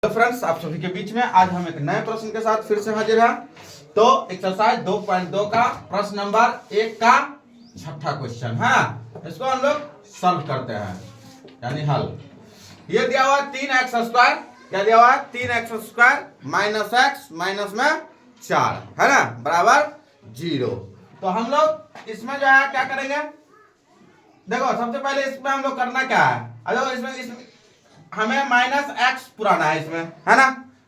तो फ्रेंड्स, आप सभी के बीच में आज हम एक नए प्रश्न के साथ फिर से हाजिर हैं। तो एक्सरसाइज 2.2 का प्रश्न नंबर 1 का छठा क्वेश्चन है, इसको हम लोग सॉल्व करते हैं, यानी हल। ये दिया हुआ 3x², क्या दिया हुआ 3x² माइनस एक्स माइनस में 4 है ना, बराबर 0। तो हम लोग इसमें जो है क्या करेंगे, देखो सबसे पहले इसमें हम लोग करना क्या है, अगर इसमें हमें माइनस एक्स पुराना है इसमें, है ना।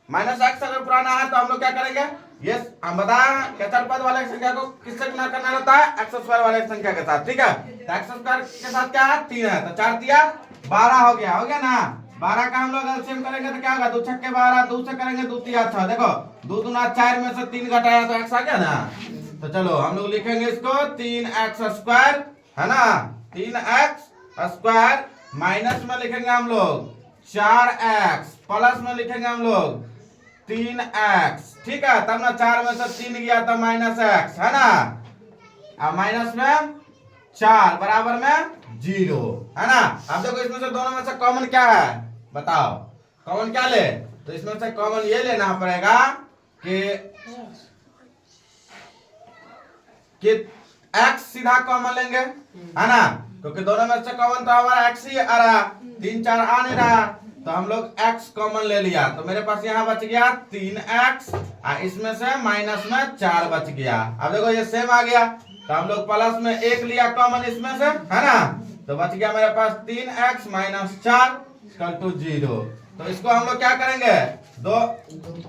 माइनस एक्स अगर पुराना है तो हम लोग क्या करेंगे, ये हम बताया कि चरपद वाले संख्या को किससे गुना करना रहता है, x² वाले संख्या के साथ, ठीक है। तो x² के साथ क्या है 3 है, तो 4 दिया 12 हो गया ना। 12 का हम लोग एलसीएम करेंगे तो क्या होगा, 2 छक्के 12, 2 से करेंगे 2 तिया 6, देखो 2 दूना 4 में से 3 घटाया तो x आ गया ना। तो चलो हम लोग लिखेंगे इसको 3x² है ना, 3x² माइनस में लिखेंगे हम लोग 4x, प्लस में लिखेंगे हम लोग 3x, ठीक है। तब ना 4 में से 3 गया तो माइनस x है ना, अब माइनस में 4 बराबर में 0 है ना। अब देखो इसमें से दोनों में से कॉमन क्या है, बताओ कॉमन क्या ले, तो इसमें से कॉमन ये लेना पड़ेगा कि x सीधा कॉमन लेंगे, है ना, क्योंकि दोनों में से कॉमन तो हमारा x ही आ रहा, 3 4 आ नहीं रहा, तो हम लोग x कॉमन ले लिया, तो मेरे पास यहाँ बच गया 3x, इसमें से माइनस में 4 बच गया। अब देखो ये सेम आ गया, तो हम लोग प्लस में 1 लिया कॉमन इसमें से, है ना, तो बच गया मेरे पास 3x माइनस 4 इक्वल टू 0। तो इसको हम लोग क्या करेंगे, दो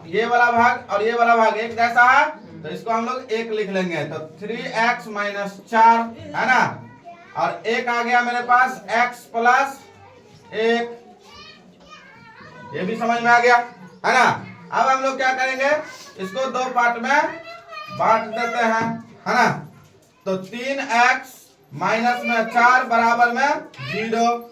ये वाला भाग और ये वाला भाग एक जैसा है, तो इसको हम लोग 1 लिख लेंगे, तो 3x माइनस 4 है ना, और 1 आ गया मेरे पास x प्लस 1, ये भी समझ में आ गया, है ना। अब हम लोग क्या करेंगे, इसको 2 पार्ट में बांट देते हैं, है ना। तो 3x माइनस में 4 बराबर में 0,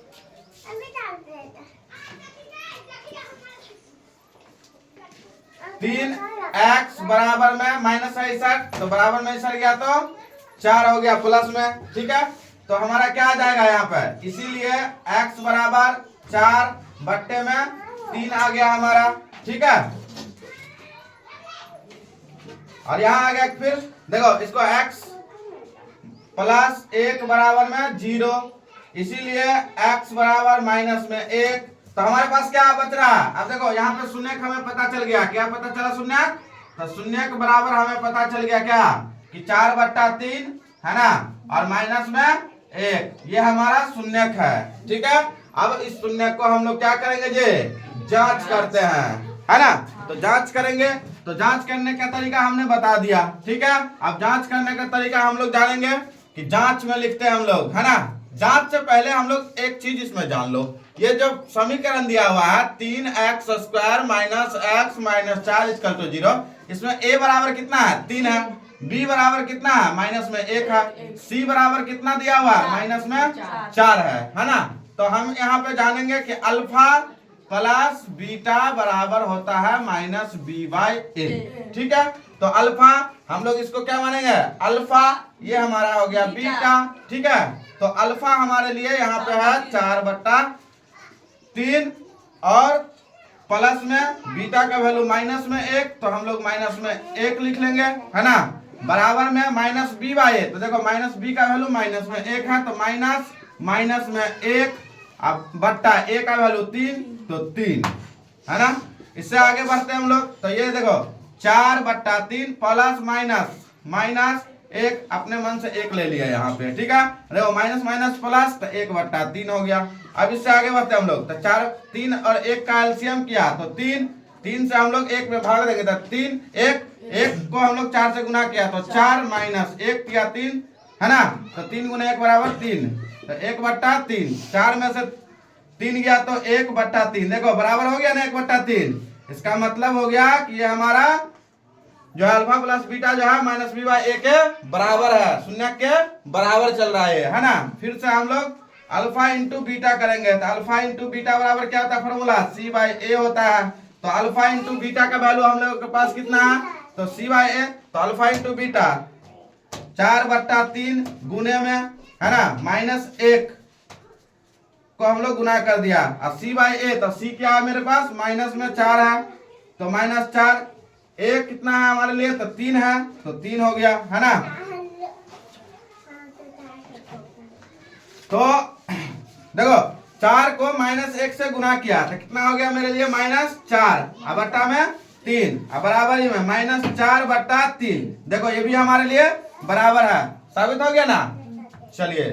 3x बराबर में माइनस है इसक, तो बराबर में इसक गया तो 4 हो गया प्लस में, ठीक है। तो हमारा क्या आ जाएगा यहाँ पर, इसीलिए x बराबर 4 बट्टे में 3 आ गया हमारा, ठीक है। और यहाँ आ गया फिर देखो इसको x प्लस 1 बराबर में 0, इसीलिए x बराबर माइनस में 1, तो हमारे पास क्या बच रहा है, अब देखो यहाँ पे शून्यक हमें पता चल गया, क्या पता चला शून्यक, तो शून्यक बराबर हमें पता चल गया क्या कि 4/3 है ना, और माइनस में 1, ये हमारा शून्यक है, ठीक है। अब इस शून्यक को हम लोग क्या करेंगे, जे जांच करते हैं, है ना। तो जांच करेंगे, तो जांच करने का तरीका हमने बता दिया, ठीक है। अब जांच करने का तरीका हम लोग जानेंगे कि जांच में लिखते हैं हम लोग, है ना। जांच से पहले हम लोग एक चीज इसमें जान लो, ये जो समीकरण दिया हुआ है 3x² minus x minus 4 equal to 0, इसमें a बराबर कितना है 3 है, b बराबर कितना है माइनस में 1 है, c बराबर कितना दिया हुआ है माइनस में 4 है ना। तो हम यहाँ पे जानेंगे कि अल्फा प्लस बीटा बराबर होता है माइनस b/a, ठीक है। तो अल्फा हम लोग इसको क्या मानेंगे, अल्फा ये हमारा हो गया बीटा, ठीक है। तो अल्फा हमारे लिए यहाँ पे है 4/3, और प्लस में बीटा का वैल्यू माइनस में 1, तो हम लोग माइनस में 1 लिख लेंगे, है ना, बराबर में माइनस b/a, तो देखो माइनस b का वैल्यू माइनस में 1 है, तो माइनस में 1, अब बट्टा a का वैल्यू 3, तो 3, है ना। इससे आगे बढ़ते हैं हम लोग, तो ये देखो 4/3 प्लस माइनस 1, अपने मन से 1 ले लिया यहाँ पे, ठीक है। देखो माइनस माइनस प्लस, तो 1/3 हो गया। अब इससे आगे बढ़ते हैं हम लोग, तो 4 3 और 1 का एलसीएम किया, तो 3 से हम लोग 1 में भाग देंगे, तो 3 1 को हम लोग 4 से गुना किया, तो 4 माइनस 1 किया 3, है ना, तो 3 गुना 1 बराबर 3, तो 1/3, 4 में से 3 गया तो 1/3, देखो बराबर हो गया ना 1/3, इसका मतलब हो गया कि ये हमारा जो अल्फा प्लस बीटा जो है माइनस b/a के बराबर है, शून्य के बराबर चल रहा है ना। फिर से हम लोग अल्फा इंटू बीटा करेंगे, तो अल्फा इंटू बीटा बराबर क्या होता है फॉर्मूला, c/a होता है। तो अल्फा इंटू बीटा का वैल्यू हम लोग के पास कितना है, तो c/a, तो अल्फा इंटू बीटा 4/3 गुने में, है ना, -1 को हम लोग गुना कर दिया और सी बाई ए, तो सी क्या है मेरे पास माइनस में 4 है, तो -4, ए कितना है हमारे लिए, तो 3 है, तो 3 हो गया है ना। तो देखो 4 को -1 से गुना किया तो कितना हो गया मेरे लिए -4 अब बट्टा में 3 अब बराबर ही में -4/3। देखो ये भी हमारे लिए बराबर है, साबित हो गया ना। चलिए